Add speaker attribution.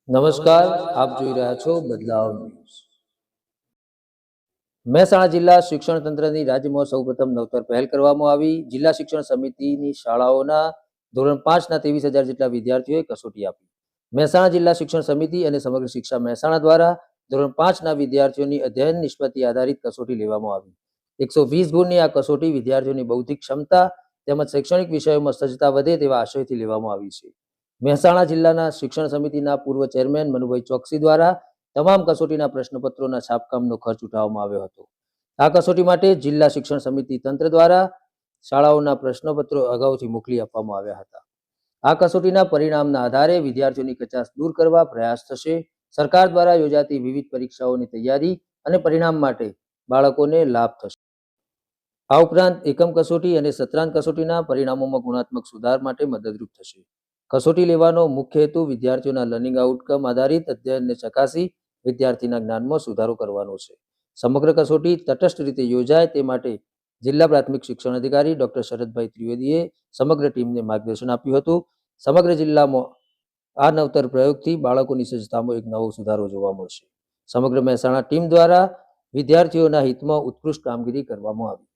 Speaker 1: નમસ્કાર, આપ જોઈ રહ્યા છો બદલાવ ન્યૂઝ। મહેસાણા જિલ્લા શિક્ષણ તંત્રની રાજ્યમાં સૌપ્રથમ નવતર પહેલ કરવામાં આવી। જિલ્લા શિક્ષણ સમિતિની શાળાઓના ધોરણ 5ના 23,000 જેટલા વિદ્યાર્થીઓએ કસોટી આપી। મહેસાણા જિલ્લા શિક્ષણ સમિતિ અને સમગ્ર શિક્ષા મહેસાણા દ્વારા ધોરણ 5ના વિદ્યાર્થીઓની અધ્યયન નિષ્પત્તિ આધારિત કસોટી લેવામાં આવી। 120 ગુણની આ કસોટી વિદ્યાર્થીઓની બૌદ્ધિક ક્ષમતા તેમજ શૈક્ષણિક વિષયોમાં સજ્જતા વધે તેવા આશયથી લેવામાં આવી છે। મહેસાણા જિલ્લાના શિક્ષણ સમિતિના પૂર્વ ચેરમેન મનુભાઈ ચોકસી દ્વારા તમામ કસોટીના પ્રશ્નપત્રોના છાપકામનો ખર્ચ ઉઠાવવામાં આવ્યો હતો। આ કસોટી માટે જિલ્લા શિક્ષણ સમિતિ તંત્ર દ્વારા શાળાઓના પ્રશ્નપત્રો અગાઉથી મોકલી આપવામાં આવ્યા હતા। આ કસોટીના પરિણામના આધારે વિદ્યાર્થીઓની કચાશ દૂર કરવા પ્રયાસ થશે। સરકાર દ્વારા યોજાતી વિવિધ પરીક્ષાઓની તૈયારી અને પરિણામ માટે બાળકોને લાભ થશે। આ ઉપરાંત એકમ કસોટી અને સત્રાંત કસોટીના પરિણામોમાં ગુણાત્મક સુધાર માટે મદદરૂપ થશે। કસોટી લેવાનો મુખ્ય હેતુ વિદ્યાર્થીઓના લર્નિંગ આઉટકમ આધારિત અધ્યયનને ચકાસી વિદ્યાર્થીના જ્ઞાનમાં સુધારો કરવાનો છે। સમગ્ર કસોટી તટસ્થ રીતે યોજાય તે માટે જિલ્લા પ્રાથમિક શિક્ષણ અધિકારી ડોક્ટર શરદભાઈ ત્રિવેદીએ સમગ્ર ટીમને માર્ગદર્શન આપ્યું હતું। સમગ્ર જિલ્લામાં આ નવતર પ્રયોગથી બાળકોની સજ્જતામાં એક નવો સુધારો જોવા મળશે। સમગ્ર મહેસાણા ટીમ દ્વારા વિદ્યાર્થીઓના હિતમાં ઉત્કૃષ્ટ કામગીરી કરવામાં આવી।